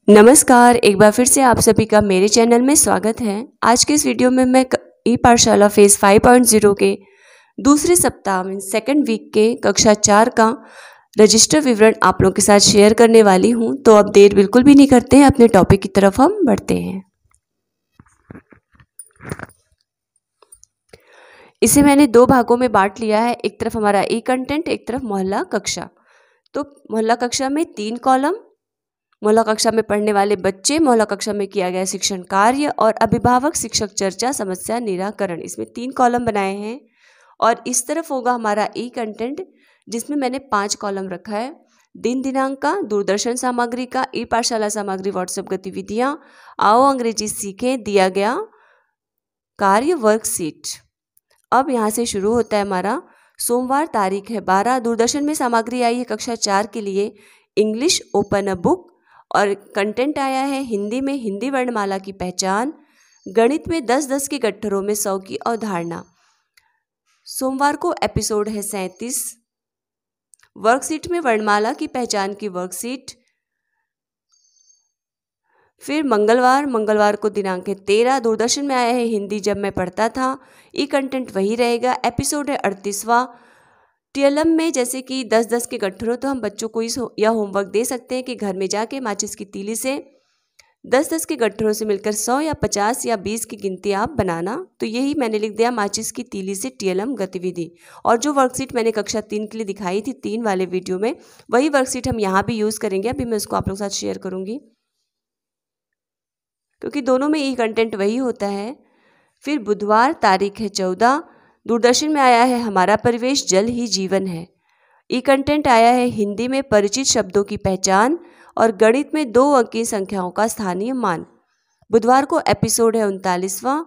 नमस्कार, एक बार फिर से आप सभी का मेरे चैनल में स्वागत है। आज के इस वीडियो में मैं ई पाठशाला फेज 5.0 के दूसरे सप्ताह में सेकंड वीक के कक्षा 4 का रजिस्टर विवरण आप लोगों के साथ शेयर करने वाली हूं। तो अब देर बिल्कुल भी नहीं करते हैं, अपने टॉपिक की तरफ हम बढ़ते हैं। इसे मैंने दो भागों में बांट लिया है, एक तरफ हमारा ई कंटेंट, एक तरफ मोहल्ला कक्षा। तो मोहल्ला कक्षा में 3 कॉलम, मोहल्ला कक्षा में पढ़ने वाले बच्चे, मोहल्ला कक्षा में किया गया शिक्षण कार्य और अभिभावक शिक्षक चर्चा समस्या निराकरण, इसमें 3 कॉलम बनाए हैं। और इस तरफ होगा हमारा ई कंटेंट, जिसमें मैंने 5 कॉलम रखा है। दिन दिनांक का, दूरदर्शन सामग्री का, ई पाठशाला सामग्री, व्हाट्सएप गतिविधियाँ, आओ अंग्रेजी सीखें, दिया गया कार्य, वर्कशीट। अब यहाँ से शुरू होता है हमारा सोमवार, तारीख है 12। दूरदर्शन में सामग्री आई है कक्षा 4 के लिए इंग्लिश ओपन अ बुक, और कंटेंट आया है हिंदी में हिंदी वर्णमाला की पहचान, गणित में 10-10 के गट्ठरों में 100 की अवधारणा। सोमवार को एपिसोड है 37। वर्कशीट में वर्णमाला की पहचान की वर्कशीट। फिर मंगलवार को दिनांक है 13। दूरदर्शन में आया है हिंदी जब मैं पढ़ता था, ई कंटेंट वही रहेगा। एपिसोड है 38वां। टीएलएम में जैसे कि 10-10 के गट्ठरों, तो हम बच्चों को इस या होमवर्क दे सकते हैं कि घर में जाके माचिस की तीली से 10-10 के गट्ठरों से मिलकर 100 या 50 या 20 की गिनती आप बनाना। तो यही मैंने लिख दिया, माचिस की तीली से टीएलएम गतिविधि। और जो वर्कशीट मैंने कक्षा 3 के लिए दिखाई थी 3 वाले वीडियो में, वही वर्कशीट हम यहाँ भी यूज़ करेंगे। अभी मैं उसको आप लोगों के साथ शेयर करूँगी, क्योंकि दोनों में ई कंटेंट वही होता है। फिर बुधवार, तारीख है 14। दूरदर्शन में आया है हमारा परिवेश जल ही जीवन है। ई कंटेंट आया है हिंदी में परिचित शब्दों की पहचान और गणित में 2 अंकीय संख्याओं का स्थानीय मान। बुधवार को एपिसोड है 39वां,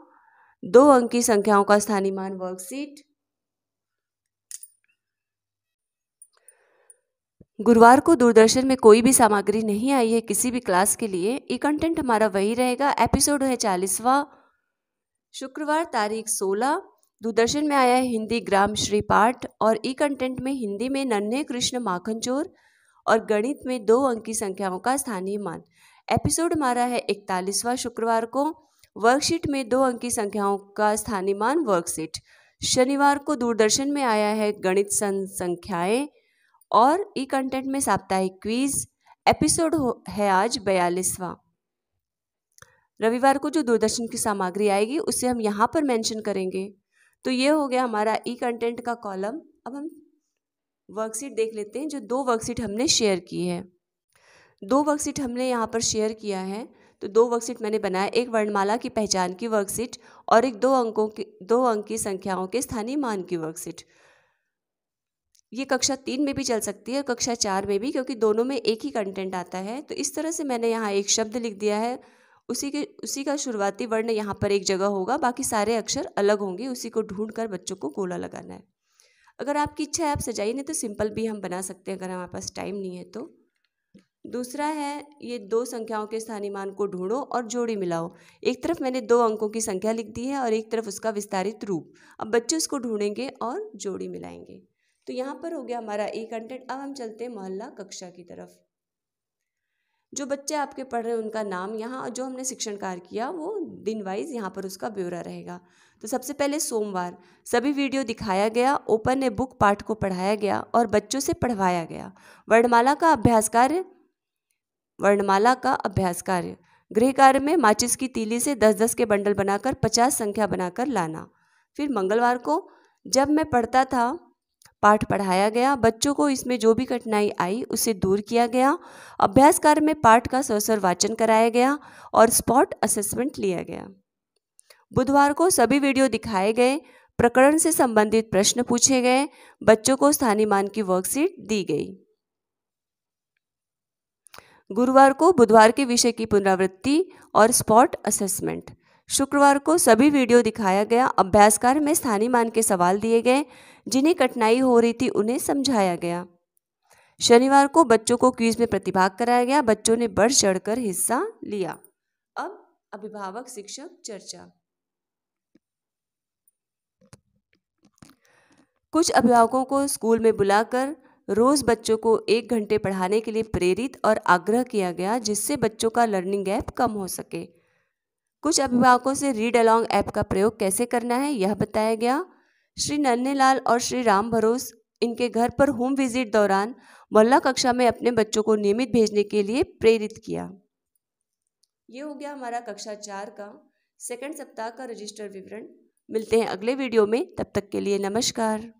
2 अंकीय संख्याओं का स्थानीय मान वर्कशीट। गुरुवार को दूरदर्शन में कोई भी सामग्री नहीं आई है किसी भी क्लास के लिए, ई कंटेंट हमारा वही रहेगा। एपिसोड है 40वां। शुक्रवार, तारीख 16। दूरदर्शन में आया है हिंदी ग्राम श्री पाठ और ई कंटेंट में हिंदी में नन्हे कृष्ण माखन चोर और गणित में 2 अंकी संख्याओं का स्थानीय मान। एपिसोड हमारा है 41वां शुक्रवार को। वर्कशीट में 2 अंकी संख्याओं का स्थानीय मान वर्कशीट। शनिवार को दूरदर्शन में आया है गणित संख्याएं और ई कंटेंट में साप्ताहिक क्विज। एपिसोड है आज 42वां। रविवार को जो दूरदर्शन की सामग्री आएगी उसे हम यहाँ पर मेंशन करेंगे। तो ये हो गया हमारा ई कंटेंट का कॉलम। अब हम वर्कशीट देख लेते हैं, जो 2 वर्कशीट हमने शेयर की है। 2 वर्कशीट हमने यहाँ पर शेयर किया है, तो 2 वर्कशीट मैंने बनाया, एक वर्णमाला की पहचान की वर्कशीट और एक 2 अंकी संख्याओं के स्थानीय मान की वर्कशीट। ये कक्षा 3 में भी चल सकती है और कक्षा 4 में भी, क्योंकि दोनों में एक ही कंटेंट आता है। तो इस तरह से मैंने यहाँ एक शब्द लिख दिया है, उसी का शुरुआती वर्ण यहाँ पर एक जगह होगा, बाकी सारे अक्षर अलग होंगे। उसी को ढूंढकर बच्चों को गोला लगाना है। अगर आपकी इच्छा है आप सजाइए, नहीं तो सिंपल भी हम बना सकते हैं अगर हमारे पास टाइम नहीं है तो। दूसरा है ये 2 संख्याओं के स्थानीय मान को ढूंढो और जोड़ी मिलाओ। एक तरफ मैंने 2 अंकों की संख्या लिख दी है और एक तरफ उसका विस्तारित रूप। अब बच्चे उसको ढूंढेंगे और जोड़ी मिलाएंगे। तो यहाँ पर हो गया हमारा ई कंटेंट। अब हम चलते हैं मोहल्ला कक्षा की तरफ। जो बच्चे आपके पढ़ रहे हैं उनका नाम यहाँ, जो हमने शिक्षण कार्य किया वो दिन वाइज यहाँ पर उसका ब्यौरा रहेगा। तो सबसे पहले सोमवार, सभी वीडियो दिखाया गया, ओपन ए बुक पाठ को पढ़ाया गया और बच्चों से पढ़वाया गया। वर्णमाला का अभ्यास कार्य, गृह कार्य में माचिस की तीली से 10-10 के बंडल बनाकर 50 संख्या बनाकर लाना। फिर मंगलवार को जब मैं पढ़ता था पाठ पढ़ाया गया, बच्चों को इसमें जो भी कठिनाई आई उसे दूर किया गया। अभ्यास कार्य में पाठ का सविस्तर वाचन कराया गया और स्पॉट असेसमेंट लिया गया। बुधवार को सभी वीडियो दिखाए गए, प्रकरण से संबंधित प्रश्न पूछे गए, बच्चों को स्थानीय मान की वर्कशीट दी गई। गुरुवार को बुधवार के विषय की पुनरावृत्ति और स्पॉट असेसमेंट। शुक्रवार को सभी वीडियो दिखाया गया, अभ्यास कार्य में स्थानीय मान के सवाल दिए गए, जिन्हें कठिनाई हो रही थी उन्हें समझाया गया। शनिवार को बच्चों को क्विज में प्रतिभाग कराया गया, बच्चों ने बढ़ चढ़कर हिस्सा लिया। अब अभिभावक शिक्षक चर्चा। कुछ अभिभावकों को स्कूल में बुलाकर रोज़ बच्चों को 1 घंटे पढ़ाने के लिए प्रेरित और आग्रह किया गया, जिससे बच्चों का लर्निंग गैप कम हो सके। कुछ अभिभावकों से रीड अलोंग ऐप का प्रयोग कैसे करना है यह बताया गया। श्री नन्हेलाल और श्री राम भरोस इनके घर पर होम विजिट दौरान मोहल्ला कक्षा में अपने बच्चों को नियमित भेजने के लिए प्रेरित किया। ये हो गया हमारा कक्षा 4 का सेकंड सप्ताह का रजिस्टर विवरण। मिलते हैं अगले वीडियो में, तब तक के लिए नमस्कार।